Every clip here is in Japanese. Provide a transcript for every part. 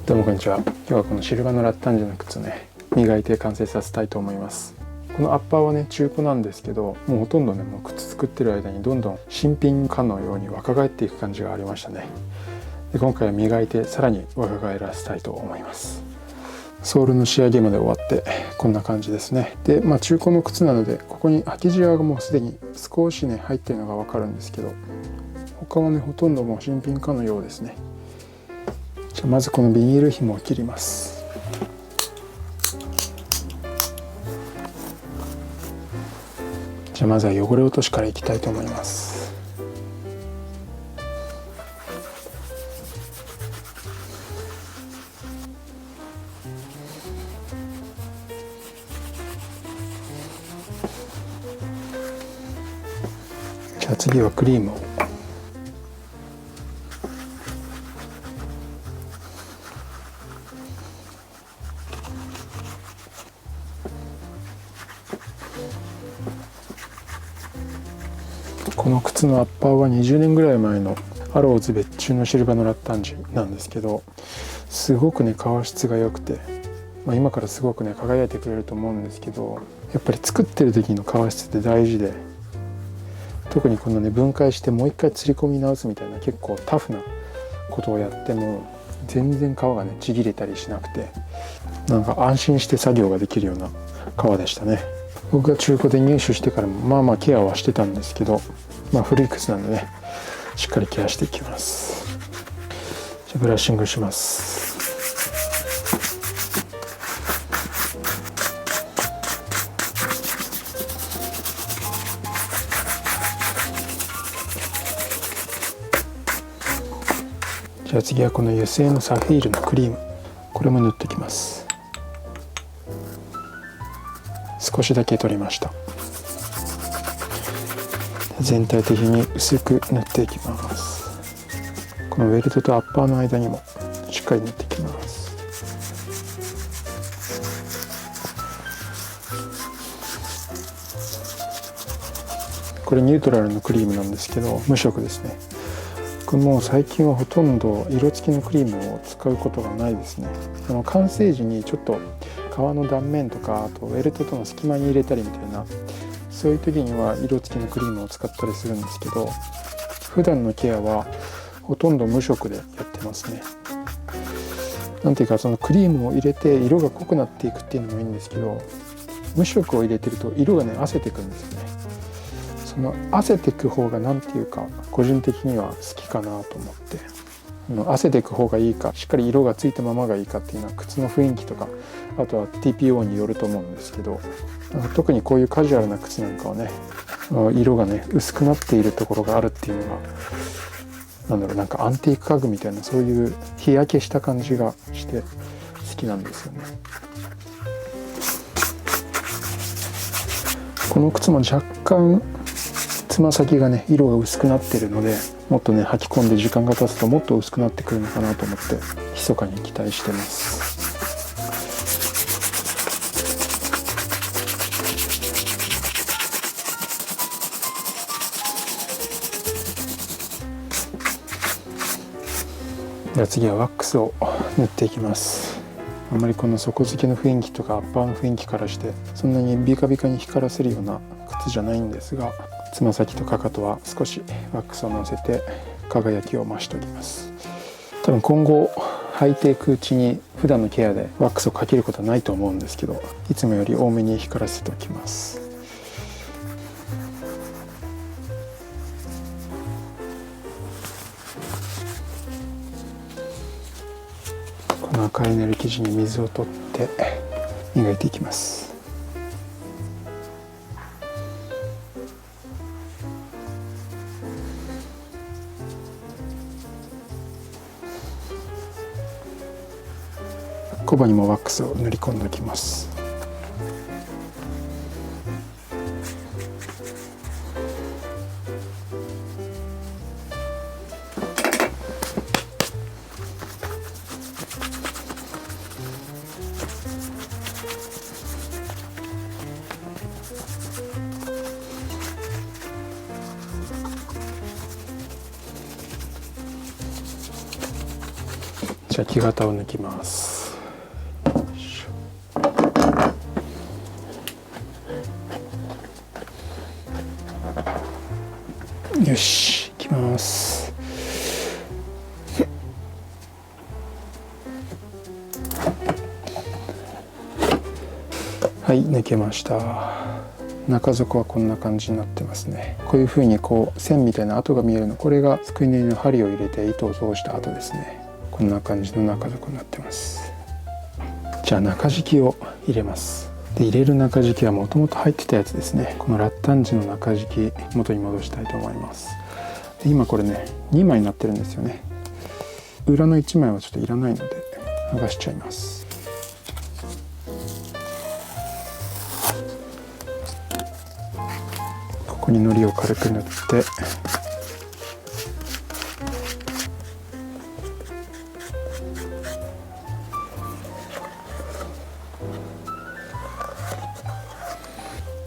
どうもこんにちは。今日はこのシルバノラッタンジェの靴ね、磨いて完成させたいと思います。このアッパーはね、中古なんですけど、もうほとんどね、もう靴作ってる間にどんどん新品かのように若返っていく感じがありましたね。で、今回は磨いてさらに若返らせたいと思います。ソールの仕上げまで終わってこんな感じですね。で、中古の靴なので、ここに履きじわがもうすでに少しね入ってるのがわかるんですけど、他はねほとんどもう新品かのようですね。じゃあまずこのビニール紐を切ります。じゃあまずは汚れ落としからいきたいと思います。じゃあ次はクリームを。この靴のアッパーは20年ぐらい前のアローズ別注のシルバノラッタンジなんですけど、すごくね革質が良くて、今からすごくね輝いてくれると思うんですけど、やっぱり作ってる時の革質って大事で、特にこのね分解してもう一回刷り込み直すみたいな結構タフなことをやっても全然革がねちぎれたりしなくて、なんか安心して作業ができるような革でしたね。僕が中古で入手してからもケアはしてたんですけど、古い靴なんでねしっかりケアしていきます。じゃあブラッシングします。じゃあ次はこの油性のサフィールのクリーム、これも塗っていきます。少しだけ取りました。全体的に薄く塗っていきます。このウェルトとアッパーの間にもしっかり塗っていきます。これニュートラルのクリームなんですけど、無色ですね。これもう最近はほとんど色付きのクリームを使うことがないですね。完成時にちょっと皮の断面とか、あとウェルトとの隙間に入れたりみたいな、そういう時には色付きのクリームを使ったりするんですけど、普段のケアはほとんど無色でやってますね。なんていうか、そのクリームを入れて色が濃くなっていくっていうのもいいんですけど、無色を入れてると色がね褪せていくんですよね。その褪せていく方がなんていうか個人的には好きかなと思って、褪せていく方がいいか、しっかり色がついたままがいいかっていうのは靴の雰囲気とか、あとは TPO によると思うんですけど、特にこういうカジュアルな靴なんかはね、色がね薄くなっているところがあるっていうのがなんかアンティーク家具みたいな、そういう日焼けした感じがして好きなんですよね。この靴も若干つま先がね色が薄くなっているので、もっとね履き込んで時間が経つともっと薄くなってくるのかなと思って密かに期待してます。では次はワックスを塗っていきます。あまりこの底付けの雰囲気とかアッパーの雰囲気からしてそんなにビカビカに光らせるような靴じゃないんですが、つま先とかかとは少しワックスをのせて輝きを増しておきます。多分今後履いていくうちに普段のケアでワックスをかけることはないと思うんですけど、いつもより多めに光らせておきます。この赤い塗り生地に水を取って磨いていきます。コバにもワックスを塗り込んでおきます。じゃあ木型を抜きます。よし、いきます。はい、抜けました。中底はこんな感じになってますね。こういう風にこう線みたいな跡が見えるの、これがすくい縫いの針を入れて糸を通した跡ですね。こんな感じの中底になってます。じゃあ中敷きを入れます。で、入れる中敷きはもともと入ってたやつですね。このラッタンジの中敷き元に戻したいと思います。で、今これね2枚になってるんですよね。裏の1枚はちょっといらないので剥がしちゃいます。ここに糊を軽く塗って、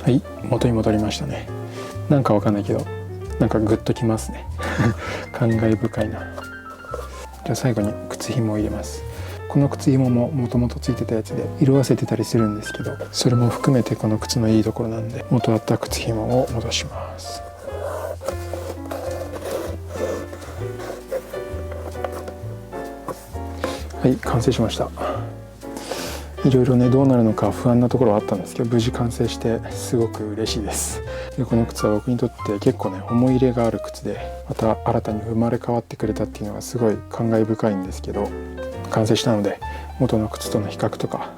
はい、元に戻りましたね。なんかわかんないけど、なんかグッときますね。感慨深いな。じゃあ最後に靴紐を入れます。この靴紐ももともとついてたやつで色あせてたりするんですけど、それも含めてこの靴のいいところなんで、元あった靴紐を戻します。はい、完成しました。いろいろね、どうなるのか不安なところはあったんですけど、無事完成してすごく嬉しいです。で、この靴は僕にとって結構ね、思い入れがある靴で、また新たに生まれ変わってくれたっていうのがすごい感慨深いんですけど、完成したので元の靴との比較とか、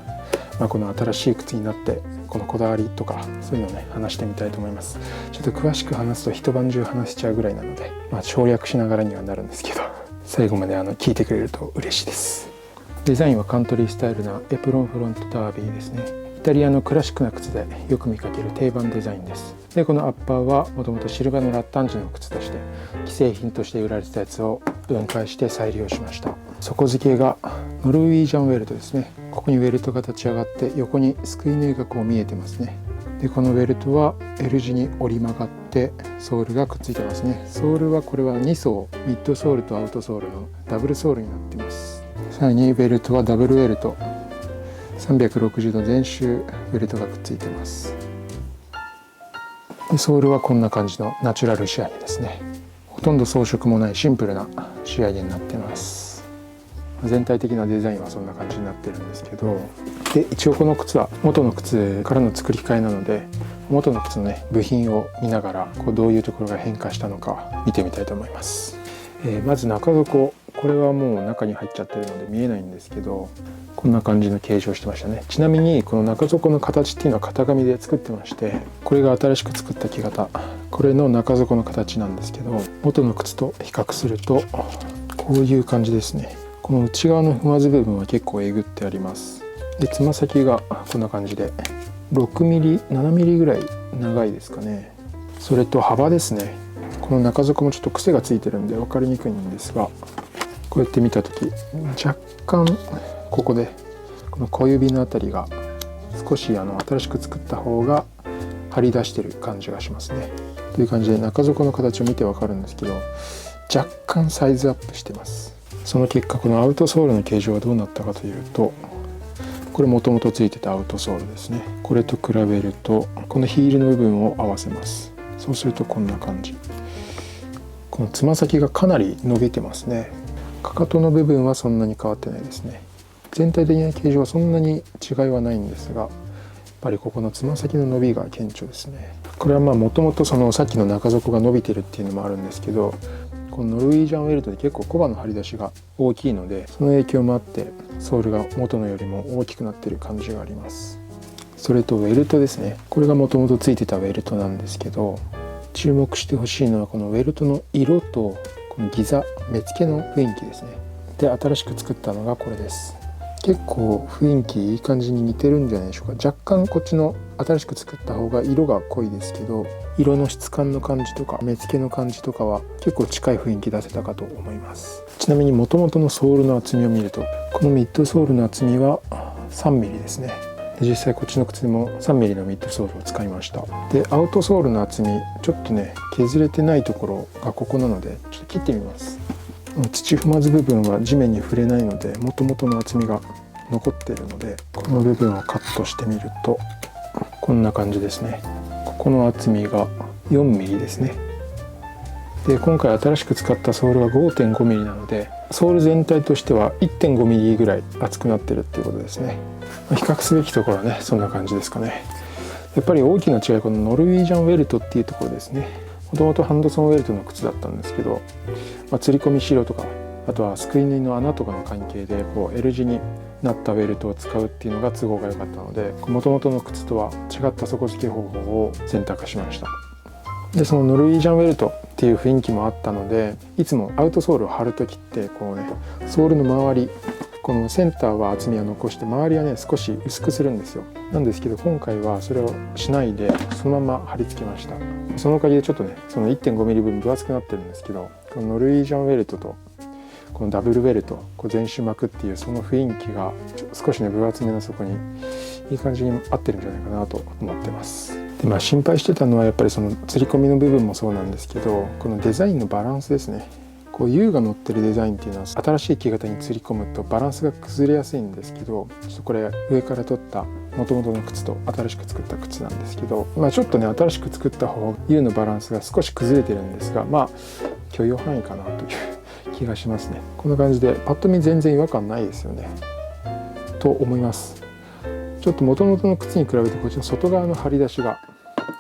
この新しい靴になってこのこだわりとか、そういうのをね話してみたいと思います。ちょっと詳しく話すと一晩中話しちゃうぐらいなので、省略しながらにはなるんですけど、最後まで聞いてくれると嬉しいです。デザインはカントリースタイルなエプロンフロントダービーですね。イタリアのクラシックな靴でよく見かける定番デザインです。で、このアッパーはもともとシルバのラッタンジの靴として既製品として売られてたやつを分解して再利用しました。底付けがノルウィージャンウェルトですね。ここにウェルトが立ち上がって横にすくい縫いがこう見えてますね。で、このウェルトは L 字に折り曲がってソールがくっついてますね。ソールはこれは2層、ミッドソールとアウトソールのダブルソールになっています。さらにベルトはダブルウェルト、360度全周ベルトがくっついています。で、ソールはこんな感じのナチュラル仕上げですね。ほとんど装飾もないシンプルな仕上げになっています。全体的なデザインはそんな感じになってるんですけど、で、一応この靴は元の靴からの作り替えなので、元の靴のね部品を見ながらどういうところが変化したのか見てみたいと思います。まず中底、これはもう中に入っちゃってるので見えないんですけど、こんな感じの形状してましたね。ちなみにこの中底の形っていうのは型紙で作ってまして、これが新しく作った木型、これの中底の形なんですけど、元の靴と比較するとこういう感じですね。この内側の踏まず部分は結構えぐってあります。で、つま先がこんな感じで6ミリ、7ミリぐらい長いですかね。それと幅ですね。この中底もちょっと癖がついてるんで分かりにくいんですが、こうやって見た時若干ここでこの小指のあたりが少し新しく作った方が張り出してる感じがしますね。という感じで中底の形を見て分かるんですけど、若干サイズアップしてます。その結果このアウトソールの形状はどうなったかというと、これもともとついてたアウトソールですね。これと比べるとこのヒールの部分を合わせます。そうするとこんな感じ。このつま先がかなり伸びてますね。かかとの部分はそんなに変わってないですね。全体的な形状はそんなに違いはないんですが、やっぱりここのつま先の伸びが顕著ですね。これはもともとさっきの中底が伸びてるっていうのもあるんですけど、このノルウィージャンウェルトで結構コバの張り出しが大きいので、その影響もあってソールが元のよりも大きくなっている感じがあります。それとウェルトですね。これがもともとついてたウェルトなんですけど、注目してほしいのはこのウェルトの色とこのギザ、目付けの雰囲気ですね。で、新しく作ったのがこれです。結構雰囲気いい感じに似てるんじゃないでしょうか。若干こっちの新しく作った方が色が濃いですけど、色の質感の感じとか目付けの感じとかは結構近い雰囲気出せたかと思います。ちなみに元々のソールの厚みを見ると、このミッドソールの厚みは 3mm ですね。で、実際こっちの靴でも 3mm のミッドソールを使いました。で、アウトソールの厚みちょっとね削れてないところがここなので、ちょっと切ってみます。土踏まず部分は地面に触れないので元々の厚みが残っているので、この部分をカットしてみるとこんな感じですね。ここの厚みが 4mm ですね。で今回新しく使ったソールは 5.5mm なので、ソール全体としては 1.5mm ぐらい厚くなってるっていうことですね。比較すべきところはねそんな感じですかね。やっぱり大きな違いはこのノルウィージャンウェルトっていうところですね。もともとハンドソンウェルトの靴だったんですけど、釣り込みしろとか、あとはすくい縫いの穴とかの関係でこう L 字になったウェルトを使うっていうのが都合が良かったので、もともとの靴とは違った底付け方法を選択しました。でそのノルウィージャンウェルトっていう雰囲気もあったので、いつもアウトソールを履る時ってこうね、ソールの周り、このセンターは厚みを残して周りはね少し薄くするんですよ。なんですけど今回はそれをしないでそのまま貼り付けました。そのおかげでちょっとねその 1.5mm 分分厚くなってるんですけど、このノルウィージャンウェルトとこのダブルウェルト、こう全種膜っていうその雰囲気が少しね分厚めの底にいい感じに合ってるんじゃないかなと思ってます。で心配してたのはやっぱりその釣り込みの部分もそうなんですけど、このデザインのバランスですね。こう U が乗ってるデザインっていうのは新しい木型に釣り込むとバランスが崩れやすいんですけど、ちょっとこれ上から取った元々の靴と新しく作った靴なんですけど、ちょっとね新しく作った方 U のバランスが少し崩れてるんですが、許容範囲かなという気がしますね。こんな感じでパッと見全然違和感ないですよねと思います。ちょっと元々の靴に比べてこっちの外側の張り出しが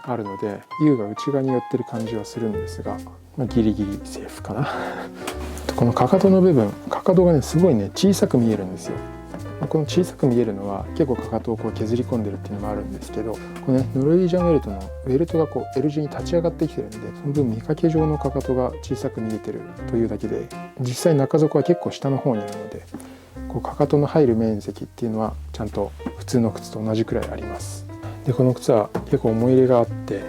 あるので U が内側に寄ってる感じはするんですが、ギリギリセーフかな。このかかとの部分、かかとがねすごいね小さく見えるんですよ。この小さく見えるのは結構かかとをこう削り込んでるっていうのもあるんですけど、このねノルウィージャンウェルトのウェルトがこう L 字に立ち上がってきてるんで、その分見かけ上のかかとが小さく見えてるというだけで、実際中底は結構下の方にあるので、こうかかとの入る面積っていうのはちゃんと普通の靴と同じくらいあります。でこの靴は結構思い入れがあって、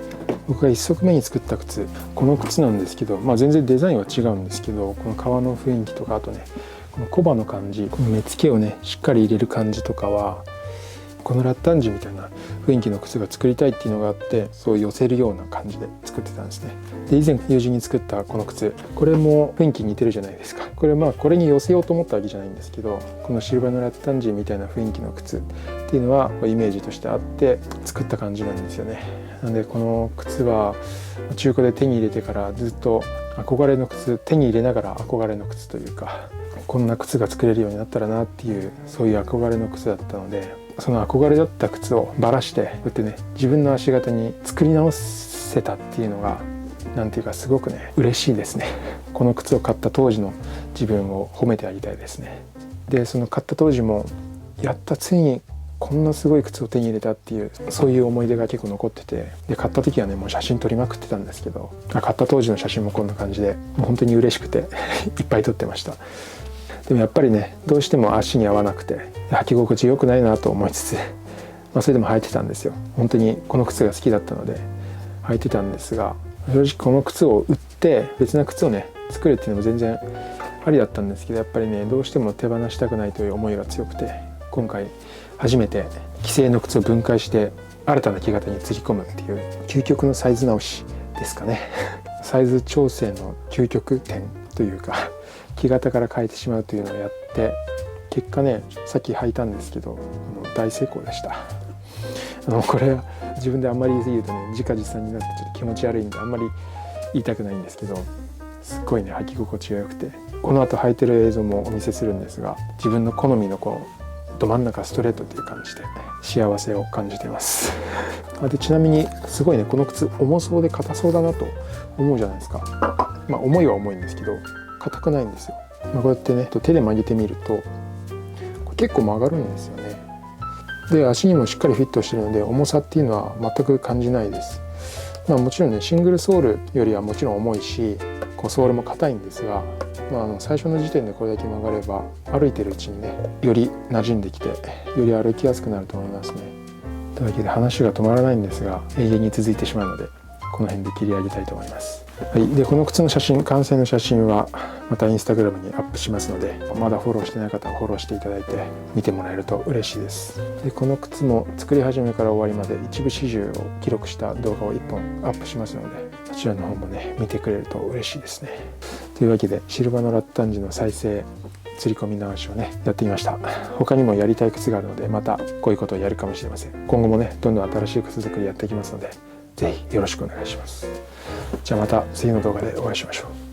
僕が1足目に作った靴、この靴なんですけど、全然デザインは違うんですけど、この革の雰囲気とか、あとねこのコバの感じ、この目付けをねしっかり入れる感じとかは、このラッタンジュみたいな雰囲気の靴が作りたいっていうのがあって、そう寄せるような感じで作ってたんですね。で以前友人に作ったこの靴、これも雰囲気似てるじゃないですか。これこれに寄せようと思ったわけじゃないんですけど、このシルバーのラッタンジュみたいな雰囲気の靴っていうのはイメージとしてあって作った感じなんですよね。なのでこの靴は中古で手に入れてからずっと憧れの靴、手に入れながら憧れの靴というか、こんな靴が作れるようになったらなっていう、そういう憧れの靴だったので、その憧れだった靴をばらしてこうやってね自分の足型に作り直せたっていうのがなんていうかすごくね嬉しいですね。この靴を買った当時の自分を褒めてあげたいですね。でその買った当時もやったついにこんなすごい靴を手に入れたっていう、そういう思い出が結構残ってて、で買った時はねもう写真撮りまくってたんですけど、買った当時の写真もこんな感じでもう本当に嬉しくていっぱい撮ってました。でもやっぱりねどうしても足に合わなくて履き心地良くないなと思いつつ、それでも履いてたんですよ。本当にこの靴が好きだったので履いてたんですが、正直この靴を売って別な靴をね作るっていうのも全然ありだったんですけど、やっぱりねどうしても手放したくないという思いが強くて、今回初めて既製の靴を分解して新たな木型に釣り込むっていう究極のサイズ直しですかね。サイズ調整の究極点というか木型から変えてしまうというのをやって、結果ねさっき履いたんですけど大成功でした。これは自分であんまり言うとね自画自賛になってちょっと気持ち悪いんであんまり言いたくないんですけど、すっごいね履き心地が良くて、この後履いてる映像もお見せするんですが、自分の好みのこうど真ん中ストレートっていう感じで幸せを感じています。でちなみにすごいねこの靴重そうで硬そうだなと思うじゃないですか。重いは重いんですけど硬くないんですよ。こうやってね手で曲げてみると結構曲がるんですよね。で足にもしっかりフィットしてるので重さっていうのは全く感じないです。もちろんねシングルソールよりはもちろん重いし、こうソールも硬いんですが、最初の時点でこれだけ曲がれば歩いてるうちにねより馴染んできてより歩きやすくなると思いますね。というわけで話が止まらないんですが永遠に続いてしまうのでこの辺で切り上げたいと思います。はい、でこの靴の写真、完成の写真はまたインスタグラムにアップしますので、まだフォローしてない方はフォローしていただいて見てもらえると嬉しいです。でこの靴も作り始めから終わりまで一部始終を記録した動画を1本アップしますので、そちらの方もね見てくれると嬉しいですね。というわけでシルバノラッタンジの再生釣り込み直しをねやってみました。他にもやりたい靴があるのでまたこういうことをやるかもしれません。今後もねどんどん新しい靴作りやっていきますので、ぜひよろしくお願いします。じゃあまた次の動画でお会いしましょう。